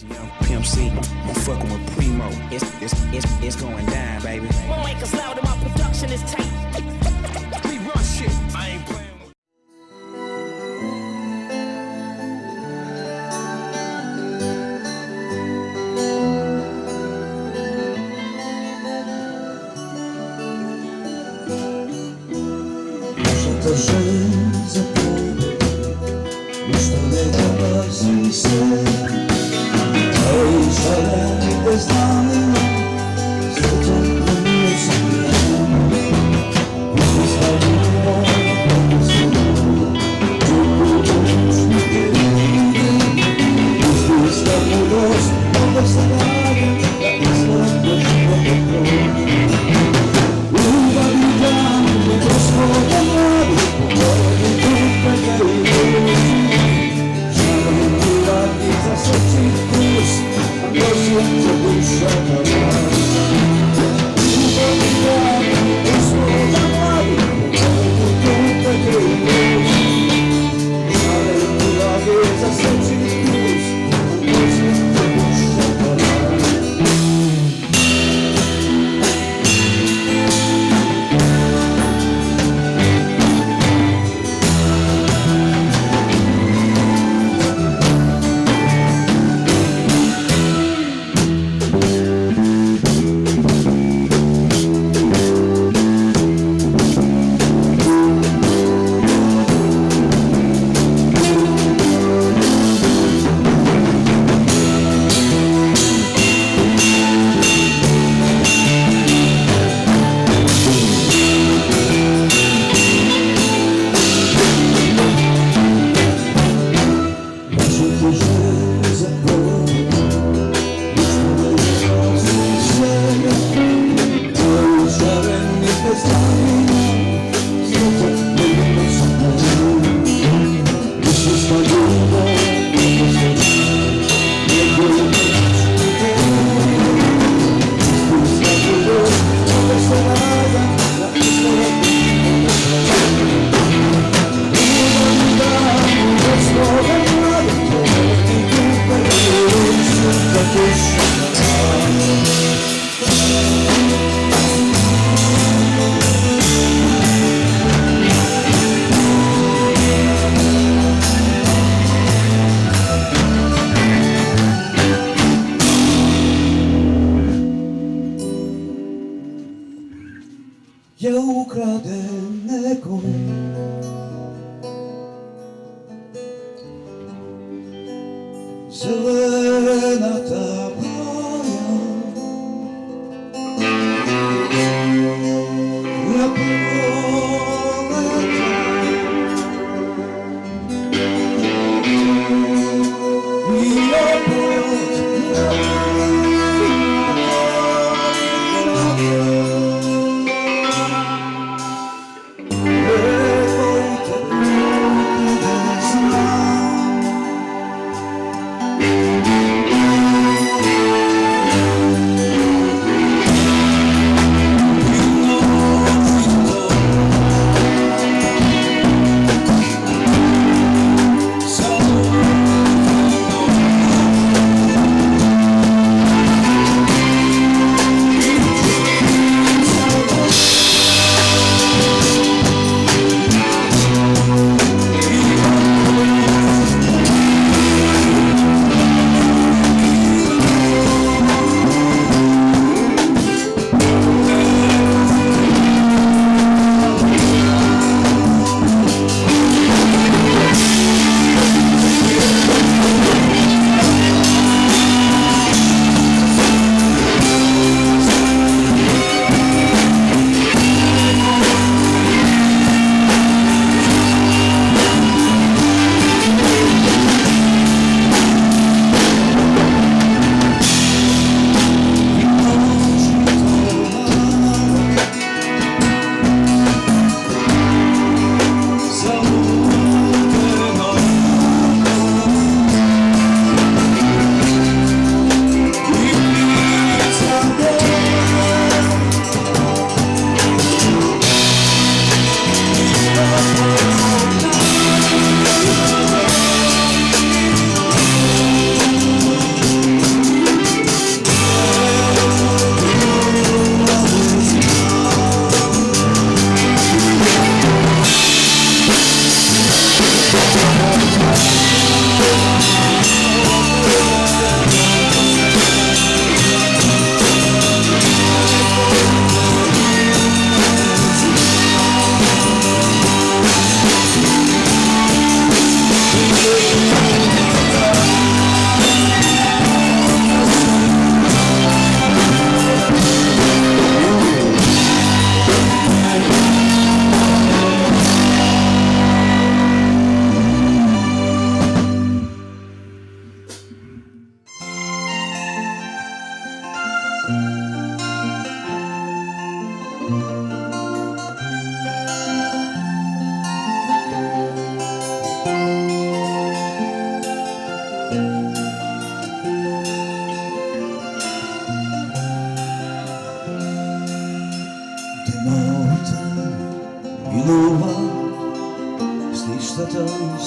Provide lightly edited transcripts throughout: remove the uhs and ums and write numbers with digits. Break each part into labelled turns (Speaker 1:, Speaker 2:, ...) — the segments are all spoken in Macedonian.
Speaker 1: Young Pimp C, I'm fucking with Primo. It's going down, baby.
Speaker 2: My mic is loud and my production is tight.
Speaker 1: We run shit. I ain't playing.
Speaker 3: To żyć zapomnę, już to najważniejsze się. Oj, szalenie beznany, z to nie sobie. Zostawiło, zostawiło, już nie wiem. Zostawiło los, obecnie, jak jest Ja ukradenego zelena ta moja ja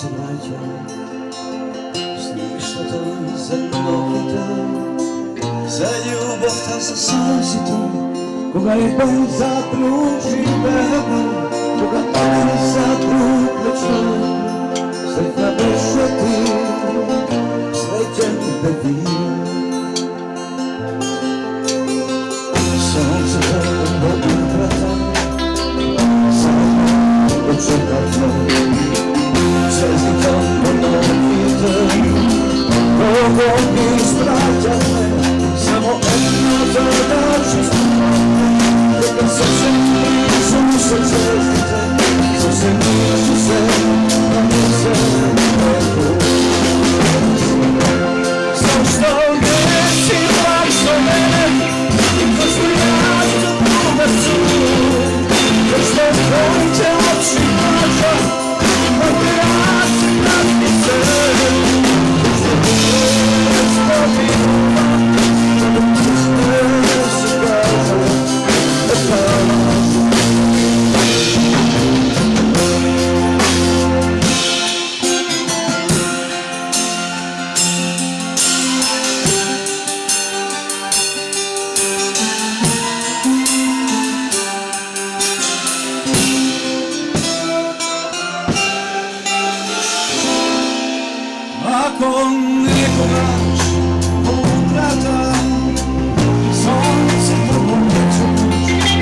Speaker 3: се најќа с ништото за ноќите, за љубовта за сансите, кога и бен за друг живееме, кога не за друг лечеме, среќна беше ти, среќен бе ти. Сонцето во утрата, очекавме, звездите во ноќите, кога ги испраќавме, само едната да чувствуваме, дека сосем близу се звездите, сосем близу се на небето. Зашто не си пак со мене, и зашто јас те повесувам, зашто твоите очи кажа, ако јас си празни се, зашто споминувам, да ти се кажа, ако некогаш во утрата сонцето ќе чуеш,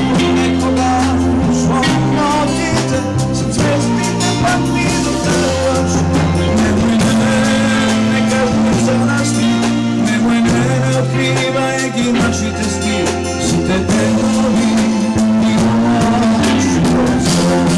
Speaker 3: ако некогаш во ноќите со звездите пак ми дотребаш, немој не кажувај за нас ти, немој не откривај ги нашите сти, сите денови и ночи прозор.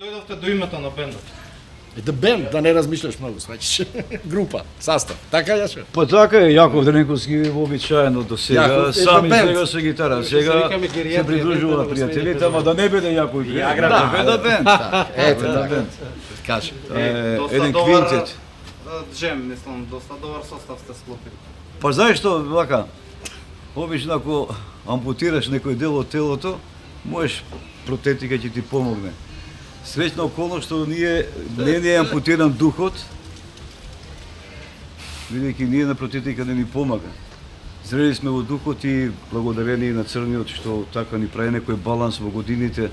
Speaker 4: Дојдовте до името на бендот?
Speaker 5: Да бенд, да не размишляш многу, сваќаш. Група, састав. Така јаше.
Speaker 6: Па така е, Јаков Дренковски вообичаено до сега,
Speaker 5: Јаков,
Speaker 6: сами
Speaker 5: бенд.
Speaker 6: сега со гитара, сега
Speaker 4: викаме
Speaker 6: се
Speaker 4: геријатрија,
Speaker 6: придружува на
Speaker 4: бенд,
Speaker 6: пријателите, ама да не биде Јаков и
Speaker 4: Јагра,
Speaker 6: да биде бенд.
Speaker 5: Ете,
Speaker 6: Да,
Speaker 5: така.
Speaker 6: бенд.
Speaker 5: Кажи.
Speaker 6: Еден квинтет.
Speaker 4: Джем, мислам, доста добар состав сте склопили.
Speaker 6: Па знаеш што, вака, обично ако ампутираш некој дел од телото, можеш протетика ќе ти помогне. Среќна околност што не е ампутиран духот, бидејќи ние на протетика не ни помага. Зрели сме во духот и благодарение на Црниот што така ни прави некој баланс во годините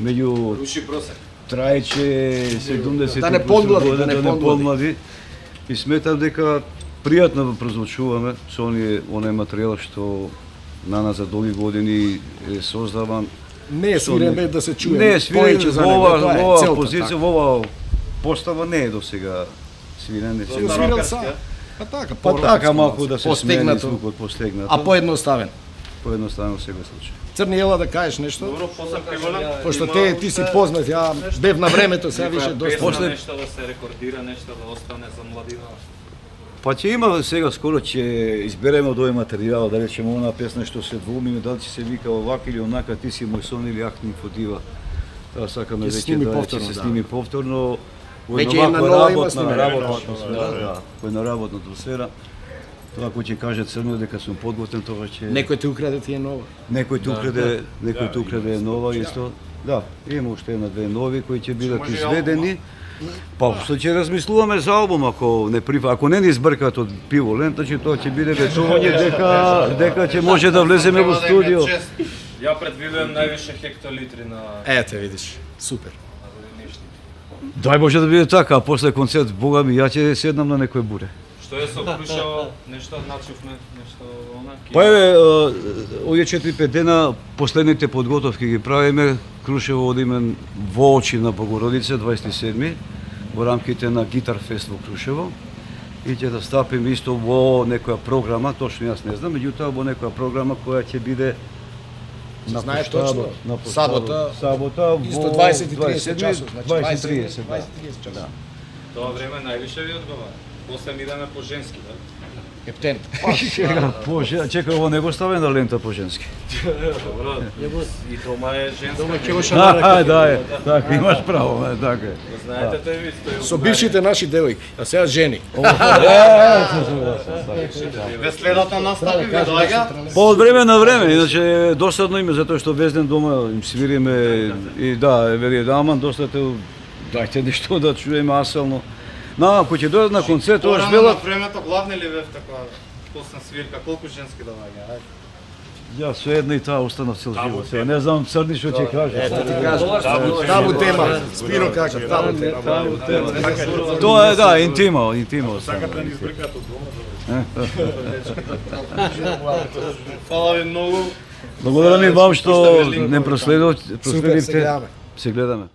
Speaker 6: меѓу
Speaker 4: Руши просек.
Speaker 6: трајче 70
Speaker 5: Да не подмлади, да не
Speaker 6: подмлади. И сметам дека пријатно прозвучуваме со оној материјал што на нас за долги години е создаван.
Speaker 5: Не е свирен бе да се чуе.
Speaker 6: Не е свирен
Speaker 5: повеќе за
Speaker 6: во
Speaker 5: него, тоа е
Speaker 6: ова
Speaker 5: целта,
Speaker 6: позиција,
Speaker 5: така.
Speaker 6: во ова постава не е до сега свирен. Не
Speaker 5: Се
Speaker 6: се
Speaker 5: свирал сам. Па така,
Speaker 6: Па така малку да се смени
Speaker 5: постигнато,
Speaker 6: звукот постигнато.
Speaker 5: а поедноставен.
Speaker 6: поедноставено секој случај.
Speaker 5: Црни, ела да кажеш нешто?
Speaker 4: Добро, посеб приволен.
Speaker 5: Пошто ти си познат, ја бев на времето, сега више доста.
Speaker 6: После-
Speaker 4: Нешто да се рекордира, нешто да остане за младина.
Speaker 6: Па ќе има сега скоро ќе избереме од овој материјал, да речеме она песна што се двумиме, дали ќе се вика овака или онака, ти си мој сон или ахни фодива. Таа сакаме
Speaker 5: Ќе се
Speaker 6: веќе
Speaker 5: сними
Speaker 6: да
Speaker 5: повторно,
Speaker 6: ќе се
Speaker 5: да.
Speaker 6: сними повторно. Во
Speaker 5: Веќе
Speaker 6: една
Speaker 5: една
Speaker 6: ваква
Speaker 5: нова има
Speaker 6: работна
Speaker 5: снимена.
Speaker 6: атмосфера, да, во една работна атмосфера. Тоа кој ќе каже црно дека сум подготвен, тоа ќе
Speaker 5: Некој те украде ти е нова.
Speaker 6: некој те украде нова исто. Да, има уште една-две нови кои ќе бидат изведени. Па што ќе размислуваме за албум ако не ни избркат од пиво лента, че тоа ќе биде ветување дека ќе може да влеземе во студио.
Speaker 7: Ја предвидувам највише хектолитри на
Speaker 5: Ете, видиш. Супер.
Speaker 7: годинишни.
Speaker 6: Дај Боже да биде така, а после концерт, бога ми, ја ќе седнам на некој буре.
Speaker 7: Што е со Крушево, нешто начувме, нешто она.
Speaker 6: Па еве, овие 4-5 дена последните подготовки ги правиме. Крушево одиме во очи на Богородица 27 во рамките на Гитар Фест во Крушево. И ќе да стапим исто во некоја програма, точно јас не знам, меѓутоа во некоја програма која ќе биде на
Speaker 5: Знае
Speaker 6: поштабот,
Speaker 5: точно.
Speaker 6: на поштабот. Сабота
Speaker 5: Исто
Speaker 6: во
Speaker 5: 20-30 часот, значи
Speaker 6: 20-30, да.
Speaker 5: 20-30 часот.
Speaker 7: Тоа време највише ви одговара. После ми идеме по женски, да?
Speaker 5: Ептен.
Speaker 6: Чека, Боже, чека, ово не го ставе на лента по женски.
Speaker 7: Добро. И дома е женска.
Speaker 5: Дома ќе го
Speaker 6: Да,
Speaker 5: шамара.
Speaker 6: да, е, така, имаш право, е, така е.
Speaker 7: Го знаете тој вид, тој
Speaker 5: Со бившите наши девојки, а сега жени.
Speaker 4: Ве следната настапи ве доаѓа.
Speaker 6: Па од време на време, иначе досадно име затоа што везден дома им свириме и да, вели да, аман достате, дајте нешто да чуеме аселно. Ако ќе дојдат на концерт, тоа
Speaker 4: Порано
Speaker 6: велат.
Speaker 4: на времето главни ли бев така после свирка, колку женски доаѓа? Ајде.
Speaker 6: Ја со една и таа останав цел живот. Сега не знам Црни што ќе каже.
Speaker 5: Табу тема. Спиро кажа, табу тема.
Speaker 6: Тоа е да, интимо.
Speaker 4: Фала ви многу.
Speaker 6: Благодарам и вам што не
Speaker 5: Супер, се
Speaker 6: проследивте.
Speaker 5: гледаме.
Speaker 6: Се гледаме.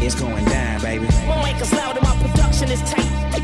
Speaker 1: it's going down, baby.
Speaker 2: My mic is loud and my production is tight.